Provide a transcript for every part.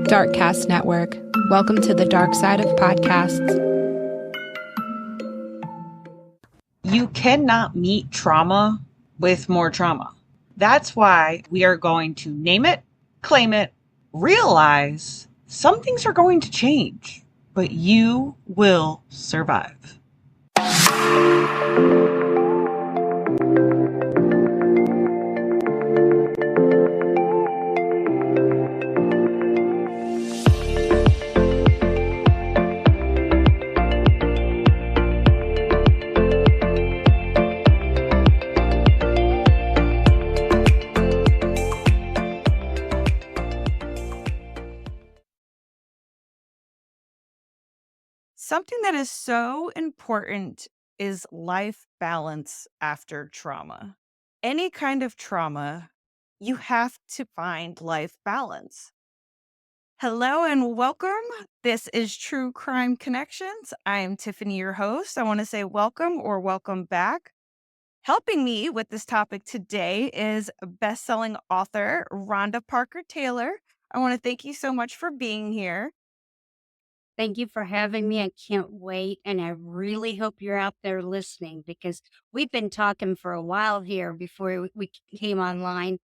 Darkcast Network. Welcome to the dark side of podcasts. You cannot meet trauma with more trauma. That's why we are going to name it, claim it, realize some things are going to change, but you will survive. Something that is so important is life balance after trauma. Any kind of trauma, you have to find life balance. Hello and welcome. This is True Crime Connections. I am Tiffany, your host. I want to say welcome or welcome back. Helping me with this topic today is best-selling author Rhonda Parker Taylor. I want to thank you so much for being here. Thank you for having me. I can't wait. And I really hope you're out there listening because we've been talking for a while here before we came online.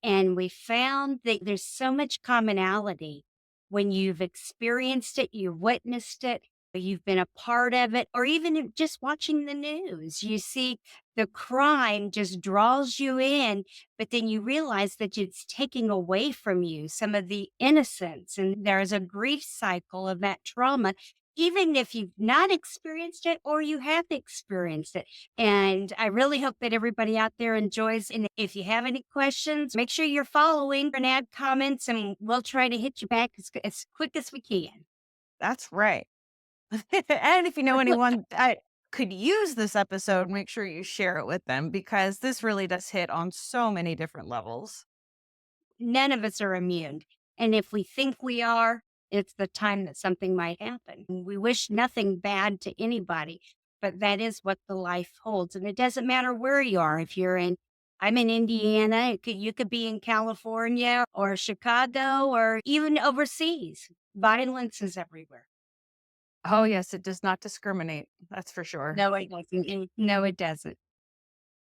And we found that there's so much commonality when you've experienced it, you've witnessed it, you've been a part of it, or even just watching the news. You see the crime just draws you in, but then you realize that it's taking away from you some of the innocence. And there's a grief cycle of that trauma, even if you've not experienced it or you have experienced it. And I really hope that everybody out there enjoys. And if you have any questions, make sure you're following and add comments, and we'll try to hit you back as quick as we can. That's right. And if you know anyone that could use this episode, make sure you share it with them because this really does hit on so many different levels. None of us are immune. And if we think we are, it's the time that something might happen. We wish nothing bad to anybody, but that is what the life holds. And it doesn't matter where you are. I'm in Indiana, you could be in California or Chicago or even overseas. Violence is everywhere. Oh, yes, it does not discriminate. That's for sure. No, it doesn't. No, it doesn't.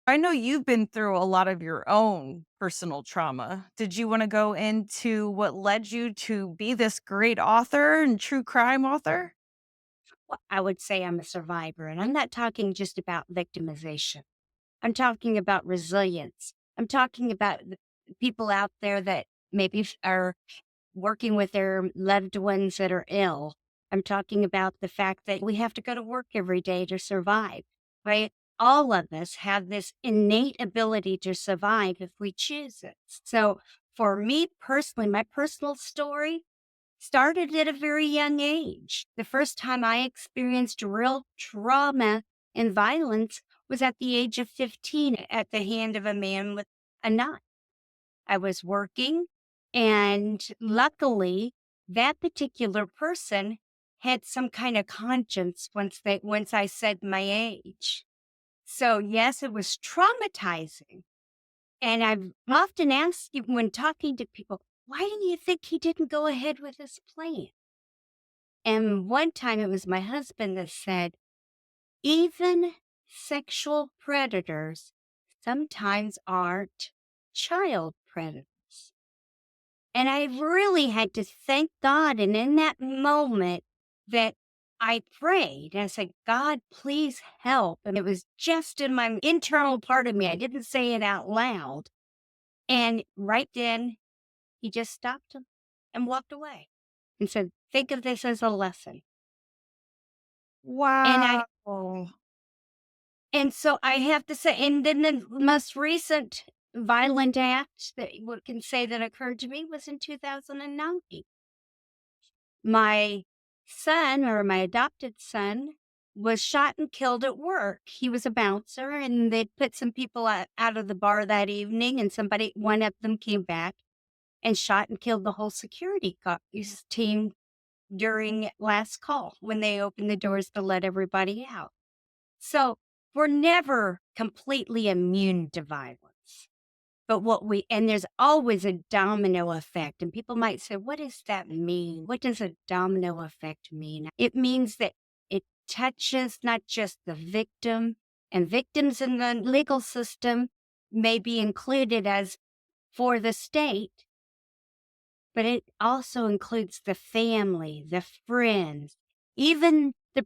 I know you've been through a lot of your own personal trauma. Did you want to go into what led you to be this great author and true crime author? Well, I would say I'm a survivor, and I'm not talking just about victimization. I'm talking about resilience. I'm talking about the people out there that maybe are working with their loved ones that are ill. I'm talking about the fact that we have to go to work every day to survive, right? All of us have this innate ability to survive if we choose it. So for me personally, my personal story started at a very young age. The first time I experienced real trauma and violence was at the age of 15 at the hand of a man with a knife. I was working, and luckily, that particular person had some kind of conscience once I said my age. So yes, it was traumatizing. And I've often asked you when talking to people, why do you think he didn't go ahead with his plan? And one time it was my husband that said, even sexual predators sometimes aren't child predators. And I really had to thank God. And in that moment that I prayed, I said, God, please help. And it was just in my internal part of me. I didn't say it out loud. And right then, he just stopped him and walked away and said, think of this as a lesson. Wow. And so I have to say, and then the most recent violent act that we can say that occurred to me was in 2009. My son, or my adopted son, was shot and killed at work. He was a bouncer, and they'd put some people out of the bar that evening, and one of them came back and shot and killed the whole security team during last call when they opened the doors to let everybody out. So we're never completely immune to violence. But and there's always a domino effect. And people might say, what does that mean? What does a domino effect mean? It means that it touches not just the victim, and victims in the legal system may be included as for the state, but it also includes the family, the friends, even the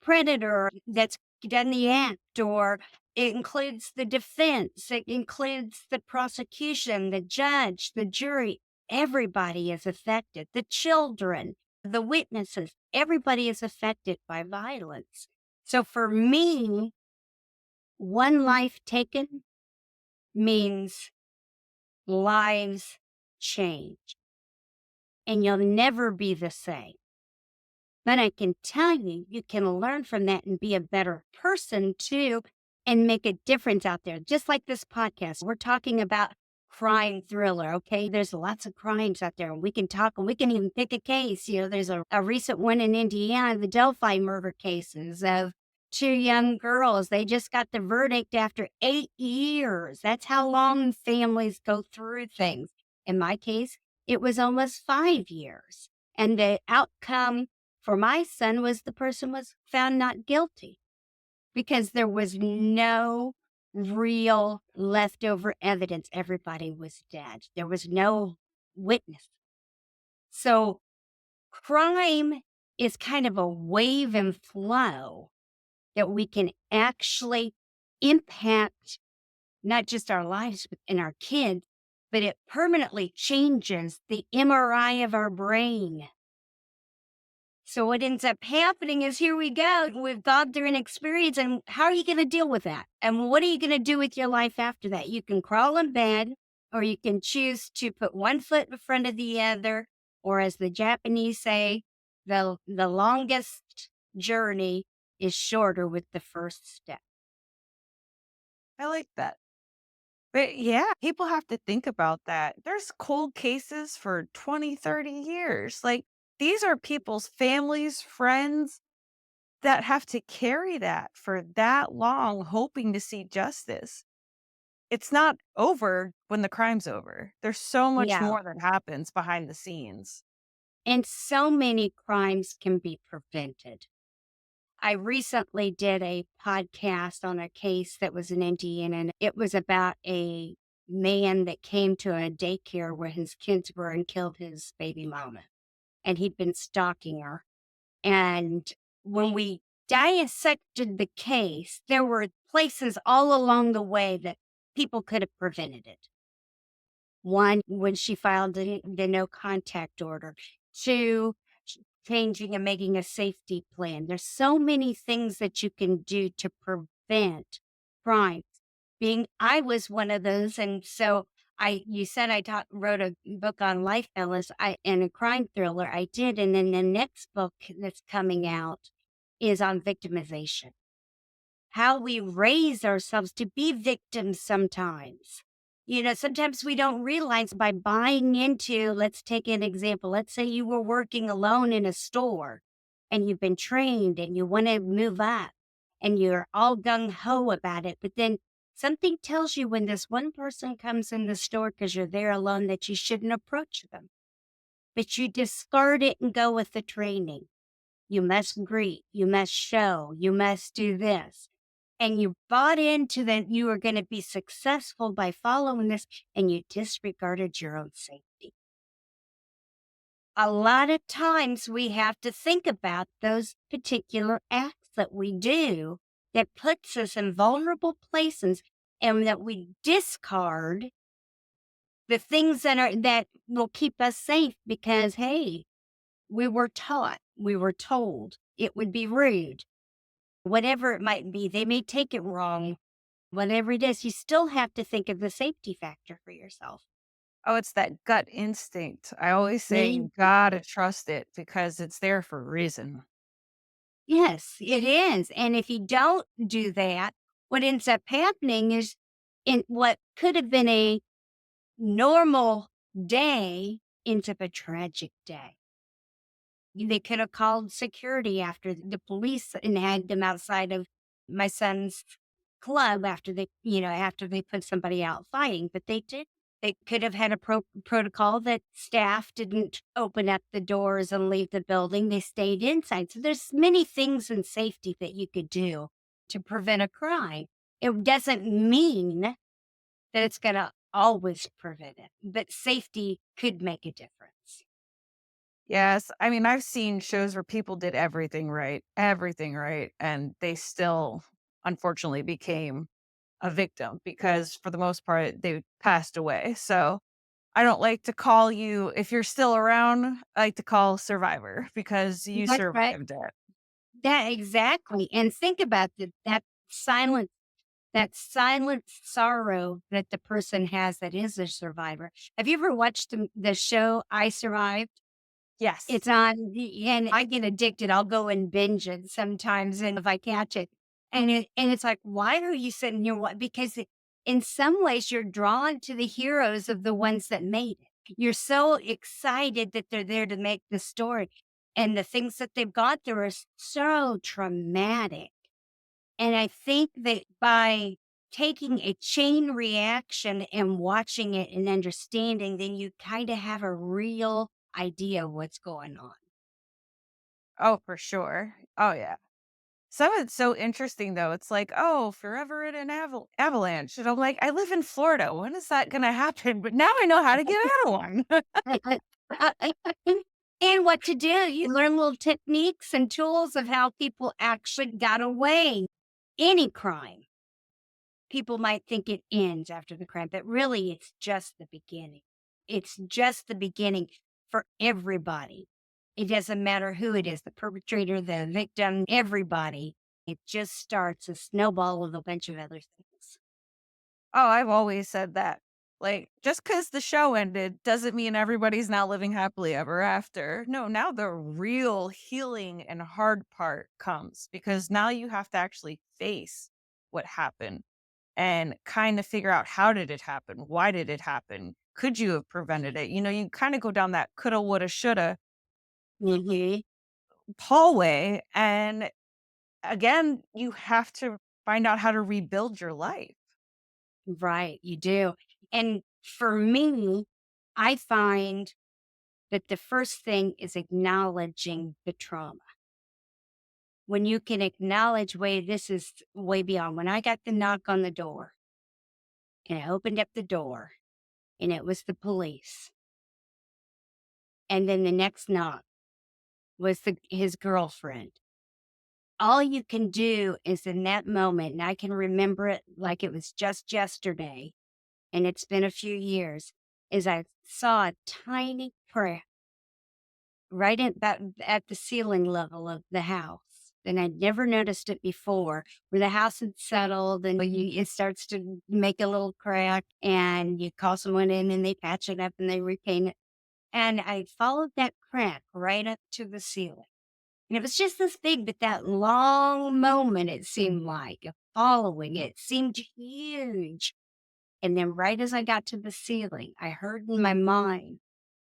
predator that's done the act, or it includes the defense, it includes the prosecution, the judge, the jury. Everybody is affected. The children, the witnesses, everybody is affected by violence. So for me, one life taken means lives change, and you'll never be the same. But I can tell you, you can learn from that and be a better person too, and make a difference out there. Just like this podcast, we're talking about crime thriller. Okay. There's lots of crimes out there, and we can talk, and we can even pick a case. There's a recent one in Indiana, the Delphi murder cases of two young girls. They just got the verdict after 8 years. That's how long families go through things. In my case, it was almost 5 years. And the outcome for my son was the person was found not guilty because there was no real leftover evidence. Everybody was dead. There was no witness. So crime is kind of a wave and flow that we can actually impact not just our lives and our kids, but it permanently changes the MRI of our brain. So what ends up happening is, here we go. We've gone through an experience, and how are you going to deal with that? And what are you going to do with your life after that? You can crawl in bed, or you can choose to put one foot in front of the other, or as the Japanese say, the longest journey is shorter with the first step. I like that. But yeah, people have to think about that. There's cold cases for 20, 30 years. Like, these are people's families, friends that have to carry that for that long, hoping to see justice. It's not over when the crime's over. There's so much Yeah. more that happens behind the scenes. And so many crimes can be prevented. I recently did a podcast on a case that was in Indiana, and it was about a man that came to a daycare where his kids were and killed his baby mama. And he'd been stalking her. And when we dissected the case, there were places all along the way that people could have prevented it. One, when she filed the no contact order. Two, changing and making a safety plan. There's so many things that you can do to prevent crimes. I was one of those, and so you said I wrote a book on life balance, and a crime thriller. I did, and then the next book that's coming out is on victimization. How we raise ourselves to be victims sometimes. Sometimes we don't realize by buying into, let's take an example. Let's say you were working alone in a store and you've been trained and you want to move up and you're all gung ho about it. But then something tells you when this one person comes in the store because you're there alone that you shouldn't approach them. But you discard it and go with the training. You must greet, you must show, you must do this. And you bought into that you were going to be successful by following this, and you disregarded your own safety. A lot of times we have to think about those particular acts that we do that puts us in vulnerable places, and that we discard the things that will keep us safe because, hey, we were taught, we were told it would be rude. Whatever it might be, they may take it wrong. Whatever it is, you still have to think of the safety factor for yourself. Oh, it's that gut instinct. I always say you gotta trust it because it's there for a reason. Yes, it is. And if you don't do that, what ends up happening is, in what could have been a normal day ends up a tragic day. They could have called security after the police and had them outside of my son's club after they put somebody out fighting, but they did. They could have had a protocol that staff didn't open up the doors and leave the building. They stayed inside. So there's many things in safety that you could do to prevent a crime. It doesn't mean that it's going to always prevent it, but safety could make a difference. Yes. I mean, I've seen shows where people did everything right, and they still unfortunately became a victim because for the most part they passed away. So I don't like to call you, if you're still around, I like to call survivor because you That's right. survived it. That exactly. And think about silent that silent sorrow that the person has that is a survivor. Have you ever watched the show I Survived? Yes. It's on and I get addicted. I'll go and binge it sometimes, and if I catch it. And it's like, why are you sitting here? What? Because in some ways you're drawn to the heroes of the ones that made it. You're so excited that they're there to make the story. And the things that they've got through are so traumatic. And I think that by taking a chain reaction and watching it and understanding, then you kind of have a real idea of what's going on. Oh, for sure. Oh, yeah. Some of it's so interesting though. It's like, oh, forever in an avalanche. And I'm like, I live in Florida. When is that going to happen? But now I know how to get out of one. And what to do. You learn little techniques and tools of how people actually got away. Any crime, people might think it ends after the crime, but really it's just the beginning. It's just the beginning for everybody. It doesn't matter who it is, the perpetrator, the victim, everybody. It just starts a snowball of a bunch of other things. Oh, I've always said that. Like, just because the show ended doesn't mean everybody's now living happily ever after. No, now the real healing and hard part comes because now you have to actually face what happened and kind of figure out how did it happen? Why did it happen? Could you have prevented it? You kind of go down that coulda, woulda, shoulda Hmm. hallway. And again, you have to find out how to rebuild your life. Right, you do. And for me, I find that the first thing is acknowledging the trauma. When you can acknowledge, wait, this is way beyond. When I got the knock on the door and I opened up the door and it was the police. And then the next knock was his girlfriend. All you can do is in that moment, and I can remember it like it was just yesterday, and it's been a few years, is I saw a tiny crack right at the ceiling level of the house. And I'd never noticed it before, where the house had settled and it starts to make a little crack, and you call someone in and they patch it up and they repaint it. And I followed that crack right up to the ceiling. And it was just this big, but that long moment, it seemed like, of following it seemed huge. And then right as I got to the ceiling, I heard in my mind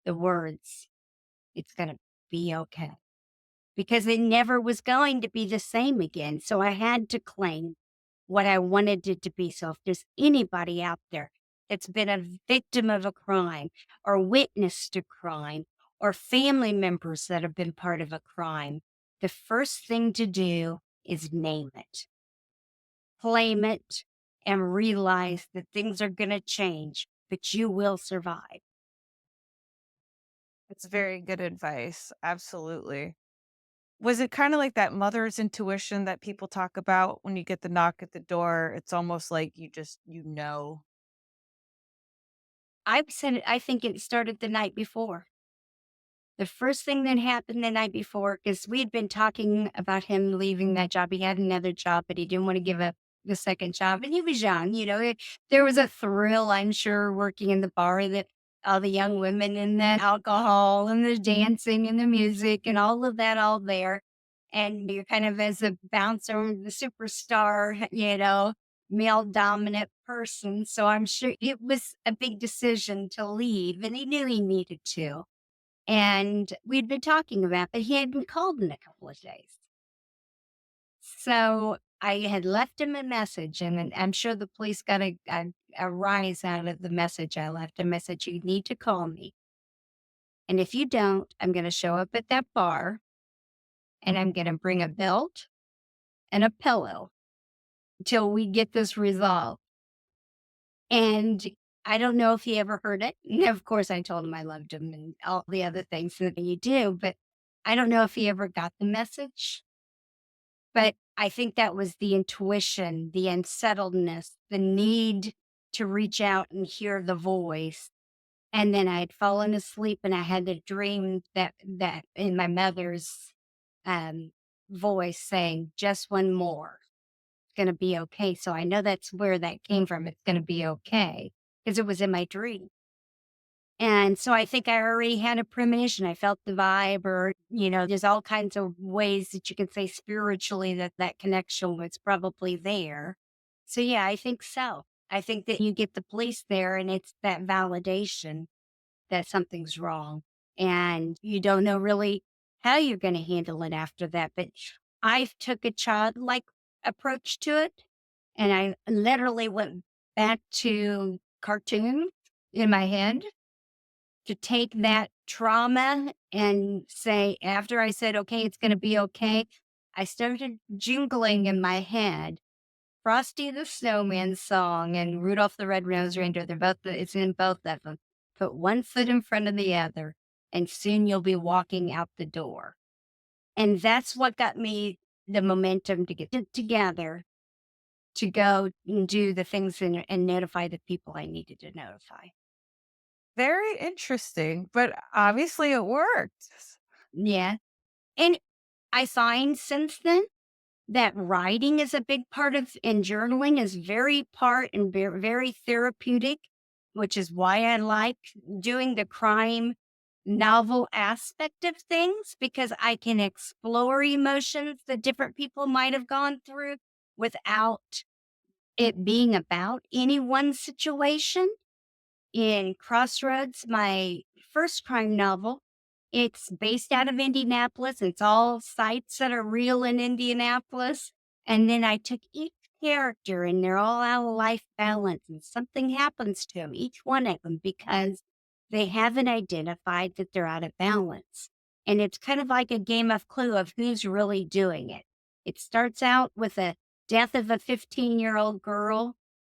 the words, it's going to be okay. Because it never was going to be the same again. So I had to claim what I wanted it to be. So if there's anybody out there that's been a victim of a crime or witnessed a crime or family members that have been part of a crime, the first thing to do is name it, claim it, and realize that things are going to change, but you will survive. It's very good advice. Absolutely. Was it kind of like that mother's intuition that people talk about when you get the knock at the door? It's almost like you know. I've said it, I think it started the night before. The first thing that happened the night before, because we had been talking about him leaving that job. He had another job, but he didn't want to give up the second job. And he was young, there was a thrill, I'm sure, working in the bar, that all the young women and the alcohol and the dancing and the music and all of that all there. And you're kind of as a bouncer, the superstar, male dominant person. So I'm sure it was a big decision to leave, and he knew he needed to. And we'd been talking about, but he hadn't called in a couple of days. So I had left him a message, and I'm sure the police got a rise out of the message I left. A message, you need to call me. And if you don't, I'm going to show up at that bar and I'm going to bring a belt and a pillow until we get this resolved. And I don't know if he ever heard it. And of course, I told him I loved him and all the other things that you do, but I don't know if he ever got the message. But I think that was the intuition, the unsettledness, the need to reach out and hear the voice. And then I'd fallen asleep and I had a dream that in my mother's um, voice saying, just one more, it's going to be okay. So I know that's where that came from. It's going to be okay because it was in my dream. And so I think I already had a premonition. I felt the vibe, or, there's all kinds of ways that you can say spiritually that connection was probably there. So yeah, I think so. I think that you get the police there and it's that validation that something's wrong. And you don't know really how you're going to handle it after that. But I took a childlike approach to it. And I literally went back to cartoons in my head to take that trauma and say, after I said, okay, it's going to be okay, I started jingling in my head Frosty the Snowman song and Rudolph the Red-Nosed Reindeer. It's in both of them. Put one foot in front of the other, and soon you'll be walking out the door. And that's what got me the momentum to get it together to go and do the things and notify the people I needed to notify. Very interesting, but obviously it worked. Yeah. And I find since then that writing is a big part of, and journaling is very part and very therapeutic, which is why I like doing the crime novel aspect of things, because I can explore emotions that different people might have gone through without it being about any one situation. In Crossroads, my first crime novel, it's based out of Indianapolis. It's all sites that are real in Indianapolis. And then I took each character and they're all out of life balance and something happens to them, each one of them, because they haven't identified that they're out of balance. And it's kind of like a game of Clue of who's really doing it. It starts out with a death of a 15-year-old girl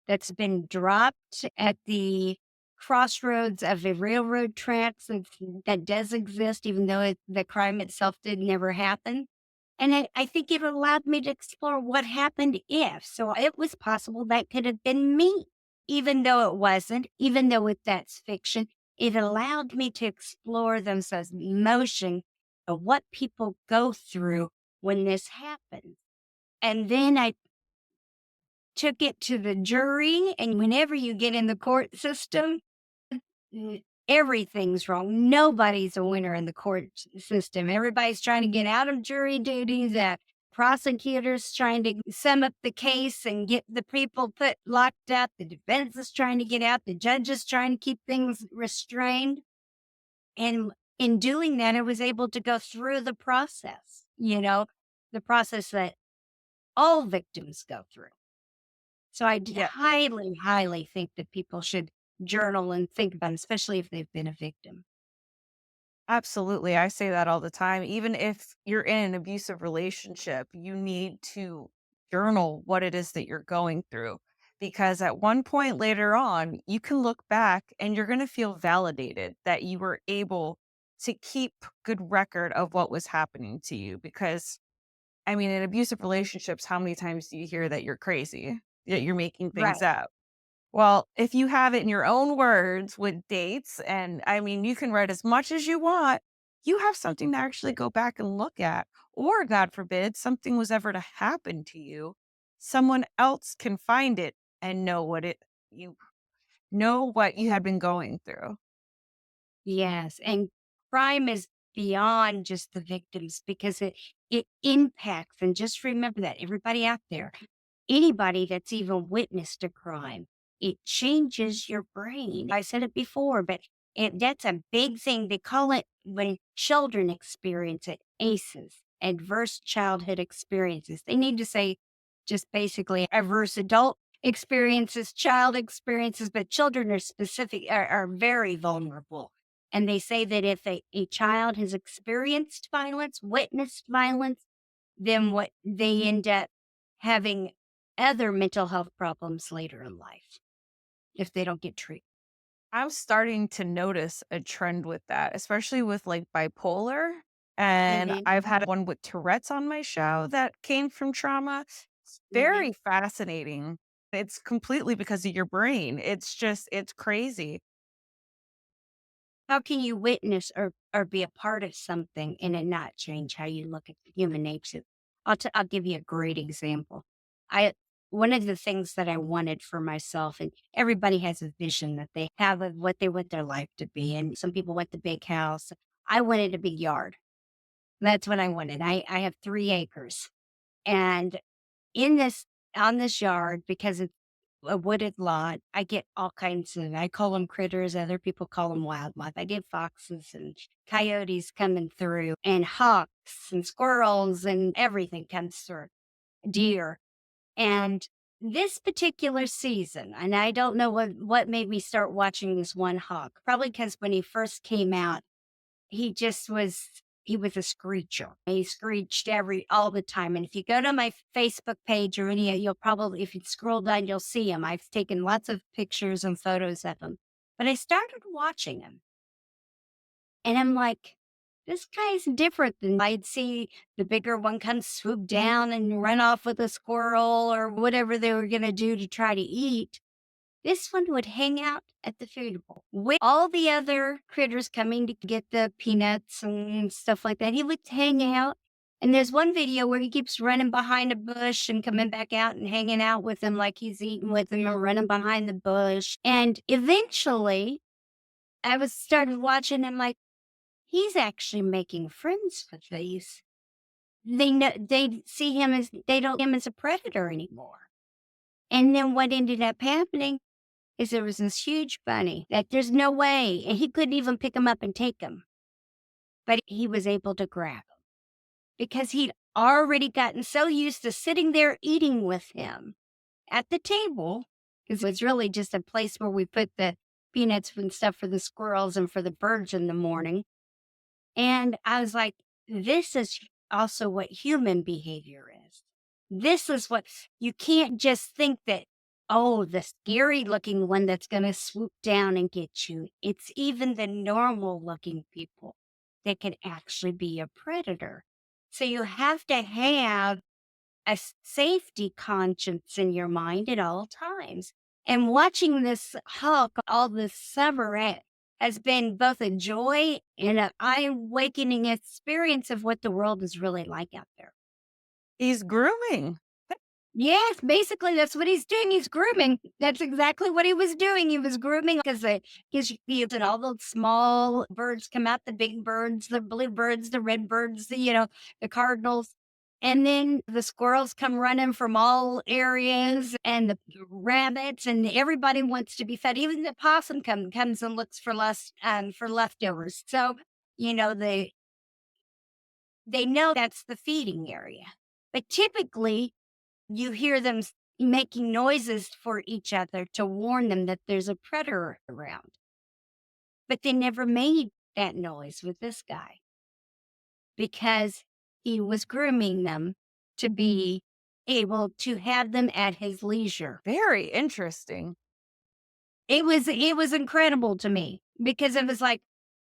that's been dropped at the crossroads of the railroad tracks that does exist, even though the crime itself did never happen. And I think it allowed me to explore what happened if. So it was possible that could have been me, even though it wasn't, even though that's fiction. It allowed me to explore those emotion of what people go through when this happens. And then I took it to the jury. And whenever you get in the court system, everything's wrong. Nobody's a winner in the court system. Everybody's trying to get out of jury duty. The prosecutors trying to sum up the case and get the people put locked up. The defense is trying to get out. The judge is trying to keep things restrained. And in doing that, I was able to go through the process, the process that all victims go through. So I highly, highly think that people should journal and think about it, especially if they've been a victim. Absolutely. I say that all the time. Even if you're in an abusive relationship, you need to journal what it is that you're going through. Because at one point later on, you can look back and you're going to feel validated that you were able to keep good record of what was happening to you. Because, I mean, in abusive relationships, how many times do you hear that you're crazy, that you're making things Right. up? Well, if you have it in your own words with dates, and I mean, you can write as much as you want, you have something to actually go back and look at. Or, God forbid, something was ever to happen to you, someone else can find it and you know what you had been going through. Yes. And crime is beyond just the victims because it impacts. And just remember that everybody out there, anybody that's even witnessed a crime, it changes your brain. I said it before, but that's a big thing. They call it, when children experience it, ACEs, adverse childhood experiences. They need to say just basically adverse adult experiences, child experiences, but children are very vulnerable. And they say that if a child has experienced violence, witnessed violence, then what they end up having other mental health problems later in life if they don't get treated. I'm starting to notice a trend with that, especially with like bipolar. And Hmm. I've had one with Tourette's on my show that came from trauma. It's Hmm. very fascinating. It's completely because of your brain. It's crazy. How can you witness or be a part of something and it not change how you look at human nature? I'll give you a great example. I One of the things that I wanted for myself, and everybody has a vision that they have of what they want their life to be, and some people want the big house. I wanted a big yard. That's what I wanted. I have 3 acres, and in this on this yard, because it's a wooded lot, I get all kinds of, I call them critters, other people call them wildlife. I get foxes and coyotes coming through, and hawks and squirrels, and everything comes through, deer. And this particular season, and I don't know what made me start watching this one hawk, probably because when he first came out, he was a screecher. He screeched all the time. And if you go to my Facebook page or you'll probably, if you scroll down, you'll see him. I've taken lots of pictures and photos of him. But I started watching him, and I'm like, this guy's different than I'd see the bigger one come swoop down and run off with a squirrel or whatever they were going to do to try to eat. This one would hang out at the food bowl with all the other critters coming to get the peanuts and stuff like that. He would hang out. And there's one video where he keeps running behind a bush and coming back out and hanging out with them like he's eating with them or running behind the bush. And eventually I was started watching him like, he's actually making friends with these. They see him as, they don't see him as a predator anymore. And then what ended up happening is there was this huge bunny that there's no way, and he couldn't even pick him up and take him, but he was able to grab him because he'd already gotten so used to sitting there eating with him at the table, because it was really just a place where we put the peanuts and stuff for the squirrels and for the birds in the morning. And I was like, this is also what human behavior is. This is what you can't just think that, oh, the scary looking one that's going to swoop down and get you. It's even the normal looking people that can actually be a predator. So you have to have a safety conscience in your mind at all times. And watching this hawk all this summer has been both a joy and an eye-awakening experience of what the world is really like out there. He's grooming. Yes, basically that's what he's doing. He's grooming. That's exactly what he was doing. He was grooming because and all those small birds come out, the big birds, the blue birds, the red birds, the cardinals. And then the squirrels come running from all areas, and the rabbits, and everybody wants to be fed. Even the possum comes and looks for for leftovers. So, you know, they know that's the feeding area. But typically you hear them making noises for each other to warn them that there's a predator around. But they never made that noise with this guy because he was grooming them to be able to have them at his leisure. Very interesting. It was incredible to me because it was like,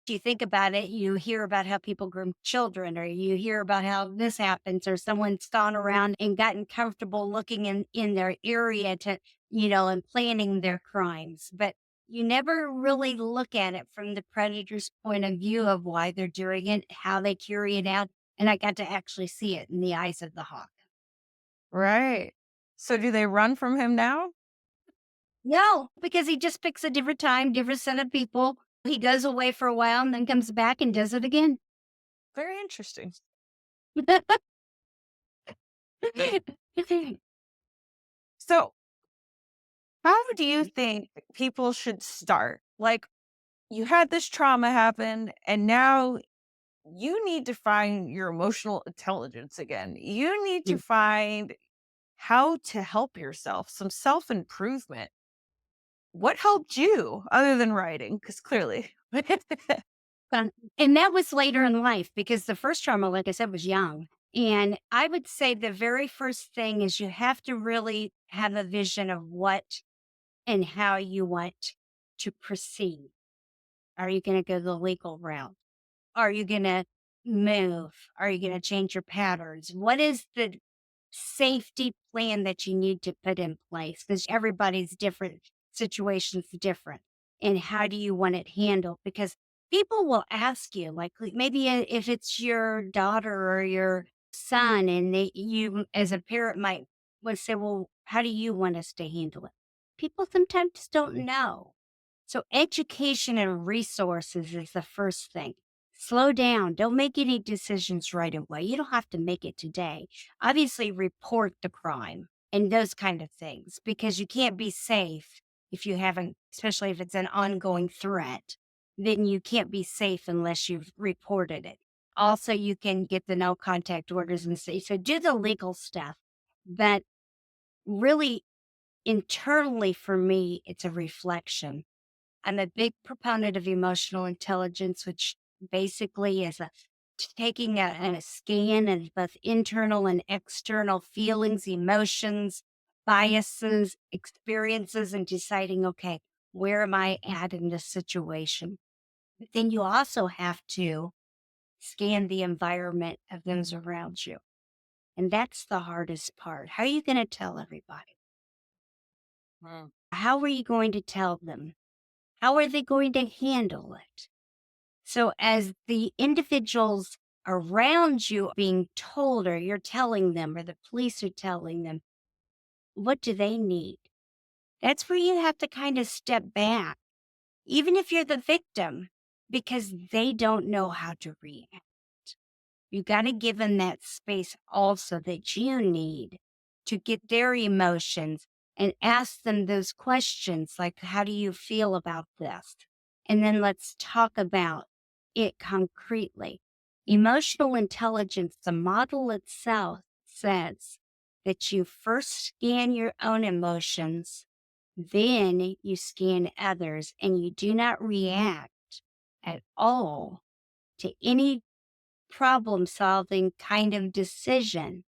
you think about it, you hear about how people groom children, or you hear about how this happens, or someone's gone around and gotten comfortable looking in their area to, and planning their crimes. But you never really look at it from the predator's point of view of why they're doing it, how they carry it out. And I got to actually see it in the eyes of the hawk. Right. So do they run from him now? No, because he just picks a different time, different set of people. He goes away for a while and then comes back and does it again. Very interesting. So how do you think people should start? Like, you had this trauma happen, and now you need to find your emotional intelligence again. You need to find how to help yourself, some self improvement. What helped you other than writing? Because clearly. And that was later in life because the first trauma, like I said, was young. And I would say the very first thing is you have to really have a vision of what and how you want to proceed. Are you going to go the legal route? Are you going to move? Are you going to change your patterns? What is the safety plan that you need to put in place? Because everybody's different, situations different. And how do you want it handled? Because people will ask you, like maybe if it's your daughter or your son, and you as a parent might would say, well, how do you want us to handle it? People sometimes don't know. So education and resources is the first thing. Slow down. Don't make any decisions right away. You don't have to make it today. Obviously, report the crime and those kind of things because you can't be safe if you haven't, especially if it's an ongoing threat, then you can't be safe unless you've reported it. Also, you can get the no contact orders and say, so do the legal stuff. But really, internally for me, it's a reflection. I'm a big proponent of emotional intelligence, which basically is taking a scan of both internal and external feelings, emotions, biases, experiences, and deciding, okay, where am I at in this situation? But then you also have to scan the environment of those around you. And that's the hardest part. How are you going to tell everybody? Mm. How are you going to tell them? How are they going to handle it? So, as the individuals around you being told, or you're telling them, or the police are telling them, what do they need? That's where you have to kind of step back, even if you're the victim, because they don't know how to react. You got to give them that space also that you need to get their emotions and ask them those questions like, how do you feel about this? And then let's talk about it concretely. Emotional intelligence, the model itself says that you first scan your own emotions, then you scan others, and you do not react at all to any problem solving kind of decision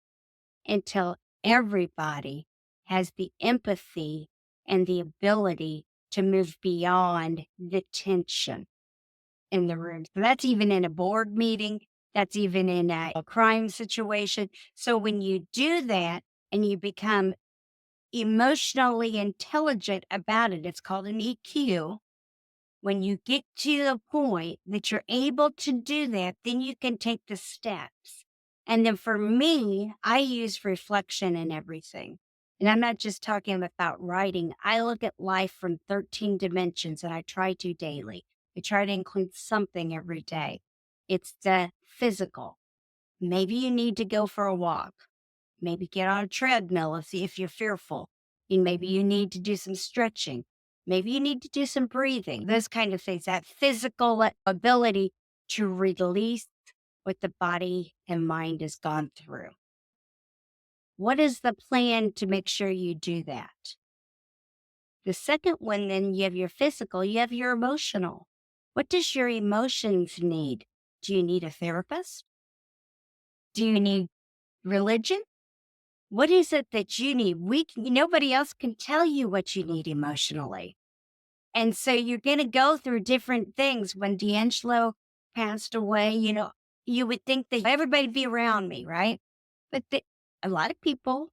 until everybody has the empathy and the ability to move beyond the tension in the room. So that's even in a board meeting, that's even in a crime situation. So when you do that and you become emotionally intelligent about it, it's called an EQ. When you get to the point that you're able to do that, then you can take the steps. And then for me, I use reflection in everything. And I'm not just talking about writing. I look at life from 13 dimensions and I try to daily. I try to include something every day. It's the physical. Maybe you need to go for a walk. Maybe get on a treadmill if you're fearful. And maybe you need to do some stretching. Maybe you need to do some breathing, those kind of things, that physical ability to release what the body and mind has gone through. What is the plan to make sure you do that? The second one, then you have your physical, you have your emotional. What does your emotions need? Do you need a therapist? Do you need religion? What is it that you need? Nobody else can tell you what you need emotionally. And so you're going to go through different things. When D'Angelo passed away, you would think that everybody'd be around me, right? But a lot of people,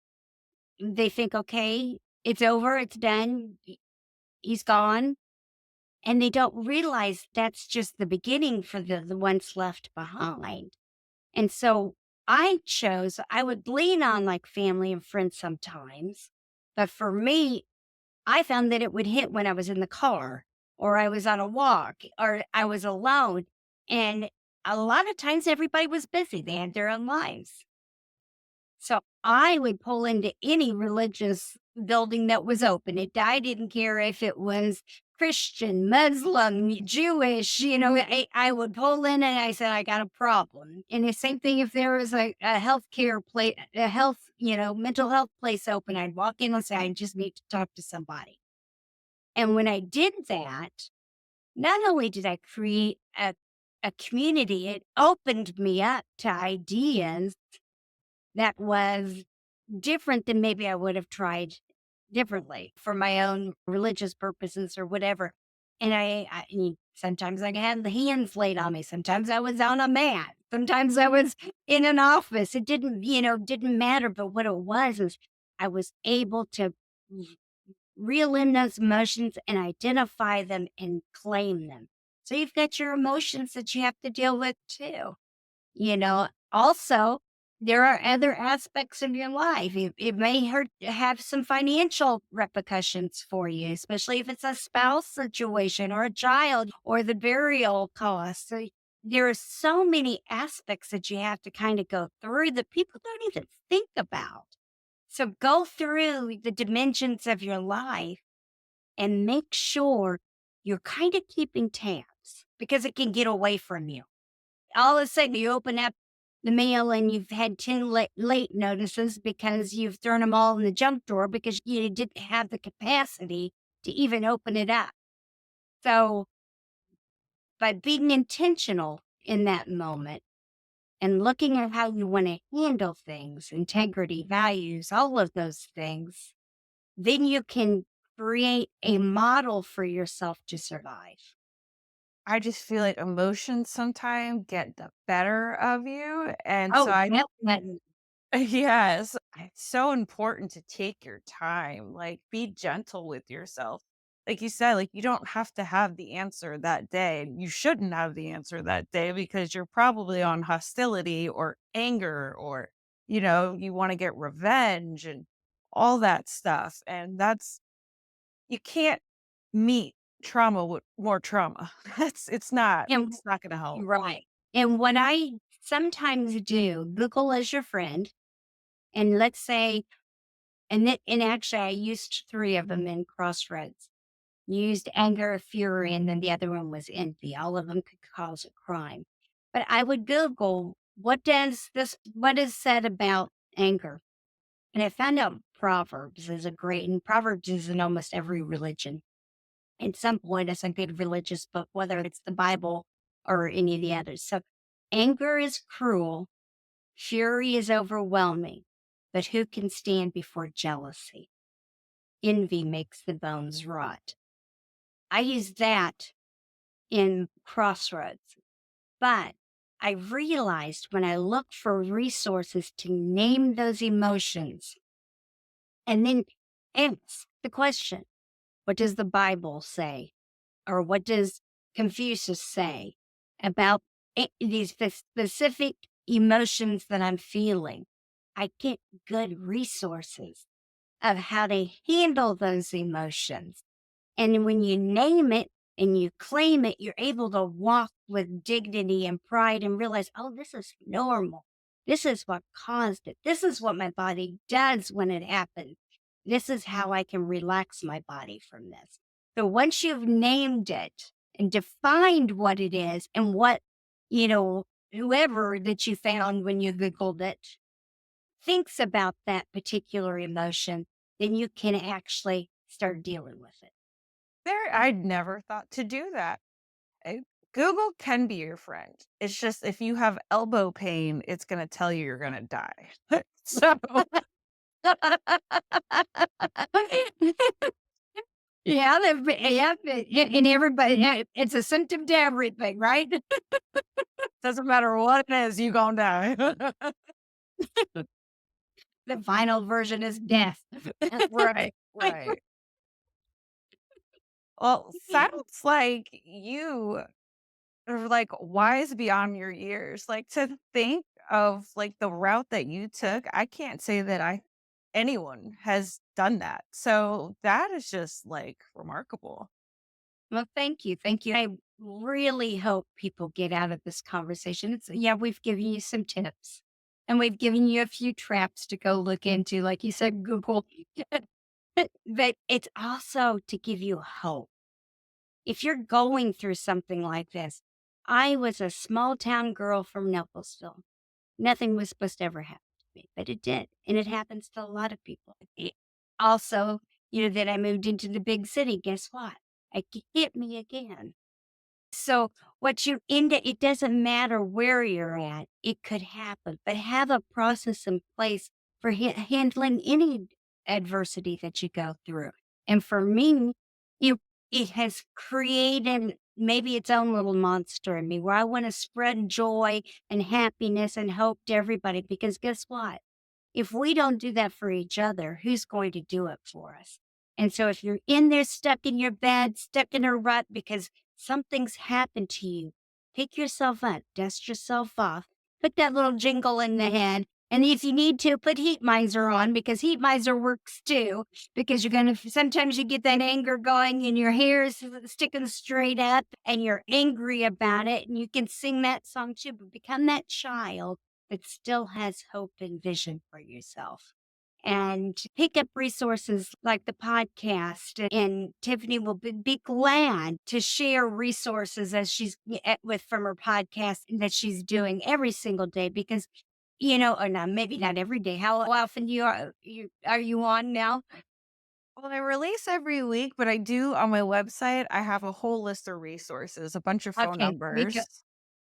they think, okay, it's over, it's done, he's gone. And they don't realize that's just the beginning for the ones left behind. And so I would lean on like family and friends sometimes. But for me, I found that it would hit when I was in the car or I was on a walk or I was alone. And a lot of times everybody was busy. They had their own lives. So I would pull into any religious building that was open. I didn't care if it was Christian, Muslim, Jewish, I would pull in and I said, I got a problem. And the same thing if there was a healthcare place, mental health place open, I'd walk in and say, I just need to talk to somebody. And when I did that, not only did I create a community, it opened me up to ideas that was different than maybe I would have tried differently for my own religious purposes or whatever. And sometimes I had the hands laid on me. Sometimes I was on a mat. Sometimes I was in an office. It didn't matter. But what it was is I was able to reel in those emotions and identify them and claim them. So you've got your emotions that you have to deal with too. Also, there are other aspects of your life. It may have some financial repercussions for you, especially if it's a spouse situation or a child or the burial costs. So there are so many aspects that you have to kind of go through that people don't even think about. So go through the dimensions of your life and make sure you're kind of keeping tabs because it can get away from you. All of a sudden, you open up the mail and you've had 10 late notices because you've thrown them all in the junk drawer because you didn't have the capacity to even open it up. So, by being intentional in that moment and looking at how you want to handle things, integrity, values, all of those things, then you can create a model for yourself to survive. I just feel like emotions sometimes get the better of you. And so Oh, I, definitely. yes, it's so important to take your time, like be gentle with yourself. Like you said, like you don't have to have the answer that day. And you shouldn't have the answer that day because you're probably on hostility or anger or, you want to get revenge and all that stuff. And you can't meet trauma with more trauma. And it's not gonna help. right. And what I sometimes do, Google as your friend, and let's say, and actually I used three of them in Crossroads. Used anger, fury, and then the other one was envy. All of them could cause a crime. But I would Google what is said about anger. And I found out Proverbs is and Proverbs is in almost every religion. At some point, it's a good religious book, whether it's the Bible or any of the others. So anger is cruel, fury is overwhelming, but who can stand before jealousy? Envy makes the bones rot. I use that in Crossroads, but I realized when I looked for resources to name those emotions and then ask the question, what does the Bible say? Or what does Confucius say about these specific emotions that I'm feeling? I get good resources of how to handle those emotions. And when you name it and you claim it, you're able to walk with dignity and pride and realize, oh, this is normal. This is what caused it. This is what my body does when it happens. This is how I can relax my body from this. So once you've named it and defined what it is and what, whoever that you found when you Googled it thinks about that particular emotion, then you can actually start dealing with it. I'd never thought to do that. Eh, Google can be your friend. It's just if you have elbow pain, it's gonna tell you you're gonna die. So Yeah, and everybody, yeah, it's a symptom to everything, right? doesn't matter what it is, you gonna die. The final version is death. Right, right. Well, sounds like you are like wise beyond your years. Like to think of like the route that you took, I can't say that anyone has done that. So that is just like remarkable. Well, thank you. Thank you. I really hope people get out of this conversation. Yeah, we've given you some tips and we've given you a few traps to go look into. Like you said, Google, but it's also to give you hope. if you're going through something like this, I was a small town girl from Noblesville. Nothing was supposed to ever happen to me, but it did. And it happens to a lot of people. Also, that I moved into the big city. Guess what? It could hit me again. So what you end it doesn't matter where you're at, it could happen, but have a process in place for handling any adversity that you go through. And for me, you it has created maybe its own little monster in me where I want to spread joy and happiness and hope to everybody. Because guess what? If we don't do that for each other, who's going to do it for us? And so if you're in there stuck in your bed, stuck in a rut because something's happened to you, pick yourself up, dust yourself off, put that little jingle in the head. And if you need to, put heat miser on because heat miser works too. Because you're going to, sometimes you get that anger going and your hair is sticking straight up and you're angry about it. And you can sing that song too, but become that child that still has hope and vision for yourself. And pick up resources like the podcast. And Tiffany will be glad to share resources as she's with from her podcast that she's doing every single day because, or not, maybe not every day. How often are you on now? Well, I release every week, but I do on my website. I have a whole list of resources, a bunch of phone Okay, numbers.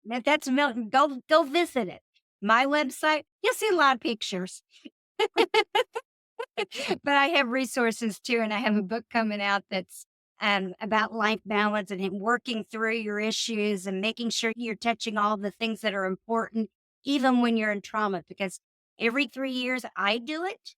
that's Milton. Go visit it. My website, you'll see a lot of pictures. But I have resources too, and I have a book coming out that's about life balance and working through your issues and making sure you're touching all the things that are important, even when you're in trauma. Because every 3 years I do it,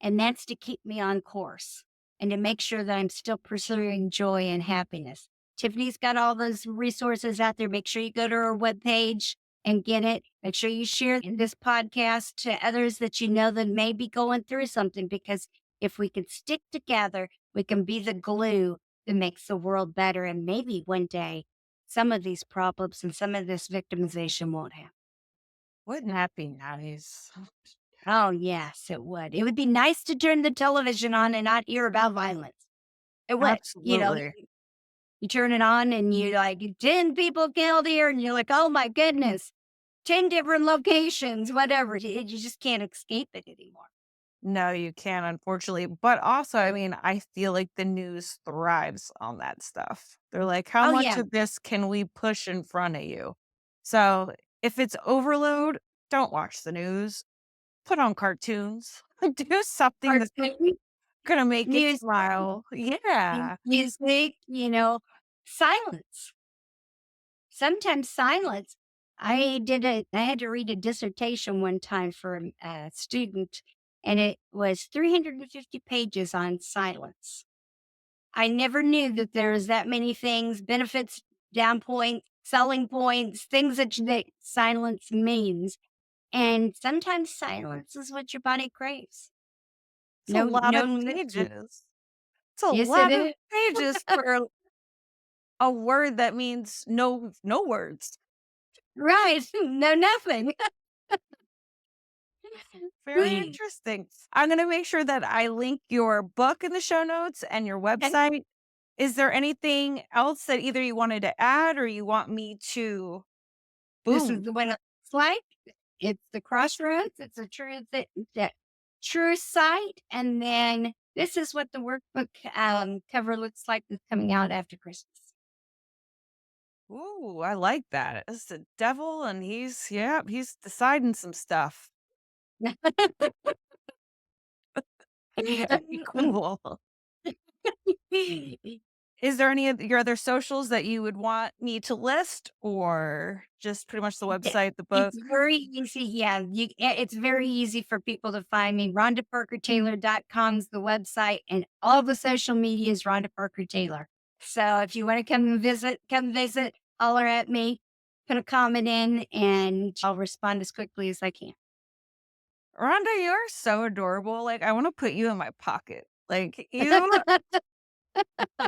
and that's to keep me on course and to make sure that I'm still pursuing joy and happiness. Tiffany's got all those resources out there. Make sure you go to her webpage and get it. Make sure you share this podcast to others that you know that may be going through something because if we can stick together, we can be the glue that makes the world better. And maybe one day some of these problems and some of this victimization won't happen. Wouldn't that be nice? Oh, yes, it would. It would be nice to turn the television on and not hear about violence. It would. Absolutely. You turn it on and you like 10 people killed here, and you're like, oh my goodness, 10 different locations, whatever. You just can't escape it anymore. No, you can't, unfortunately. But also, I mean, I feel like the news thrives on that stuff. They're like, how Oh, much yeah. of this can we push in front of you? So if it's overload, don't watch the news. Put on cartoons. Do something that's Cartoon, gonna make it music, smile. Yeah. music, silence. Sometimes silence. I had to read a dissertation one time for a student, and it was 350 pages on silence. I never knew that there's that many things, benefits, down points, selling points, things that silence means. And sometimes silence is what your body craves. It's a lot of No, pages. It's a yes, it lot of is. pages for a word that means no words. Right. No, nothing. Very interesting. I'm gonna make sure that I link your book in the show notes and your website. Is there anything else that either you wanted to add or you want me to This is boom? the one it's like. It's the crossroads. It's a true sight. And then this is what the workbook cover looks like that's coming out after Christmas. Ooh, I like that. It's the devil and he's deciding some stuff. Very cool. Is there any of your other socials that you would want me to list or just pretty much the website, the book? It's very easy. Yeah, it's very easy for people to find me. RhondaParkerTaylor.com is the website, and all the social media is Rhonda Parker Taylor. So if you want to come visit, holler at me, put a comment in, and I'll respond as quickly as I can. Rhonda, you're so adorable. Like I want to put you in my pocket. Like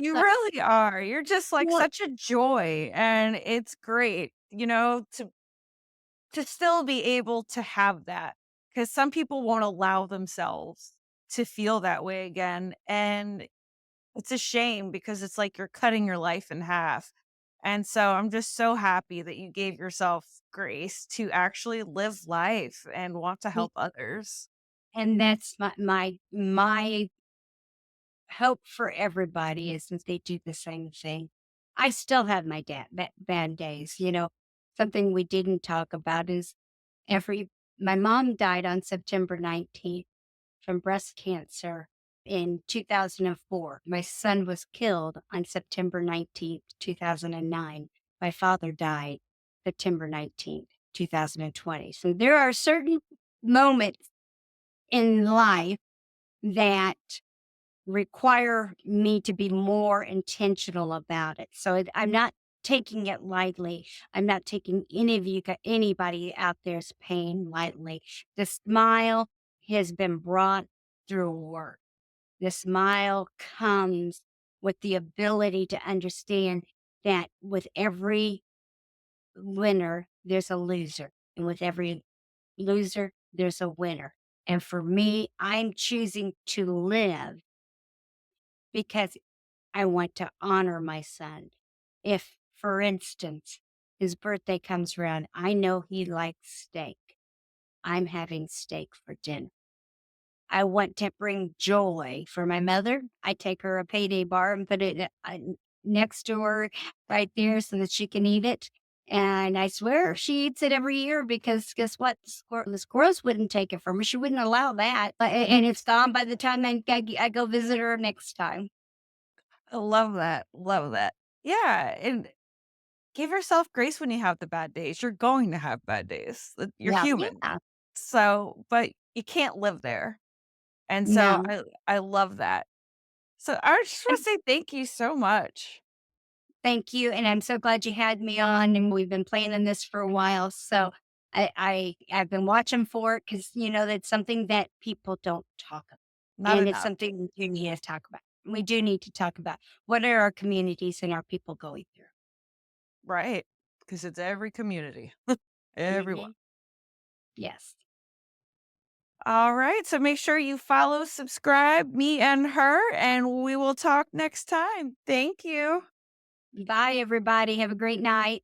you really are. You're just like Well, such a joy and it's great, to still be able to have that cuz some people won't allow themselves to feel that way again and It's a shame because it's like you're cutting your life in half. And so I'm just so happy that you gave yourself grace to actually live life and want to Me- help others. And that's my hope for everybody is that they do the same thing. I still have my bad days. Something we didn't talk about is every my mom died on September 19th from breast cancer in 2004. My son was killed on September 19th, 2009. My father died September 19th, 2020. So there are certain moments in life that require me to be more intentional about it. So I'm not taking it lightly. I'm not taking anybody out there's pain lightly. The smile has been brought through work. The smile comes with the ability to understand that with every winner, there's a loser. And with every loser, there's a winner. And for me, I'm choosing to live because I want to honor my son. If, for instance, his birthday comes around, I know he likes steak. I'm having steak for dinner. I want to bring joy for my mother. I take her a payday bar and put it next to her right there so that she can eat it. And I swear she eats it every year because guess what? The squirrels wouldn't take it from her. She wouldn't allow that. And it's gone by the time I go visit her next time. I love that. Love that. Yeah. And give yourself grace when you have the bad days. You're going to have bad days. You're Yeah. human. Yeah. So, but you can't live there. And so No. I love that. So I just want to say thank you so much. Thank you, and I'm so glad you had me on, and we've been planning this for a while. So I've been watching for it because that's something that people don't talk about, Not and it's enough. something you need to talk about. We do need to talk about what are our communities and our people going through. Right. Because it's every community. Everyone. Mhm. Yes. All right. So make sure you follow, subscribe, me and her, and we will talk next time. Thank you. Bye, everybody. Have a great night.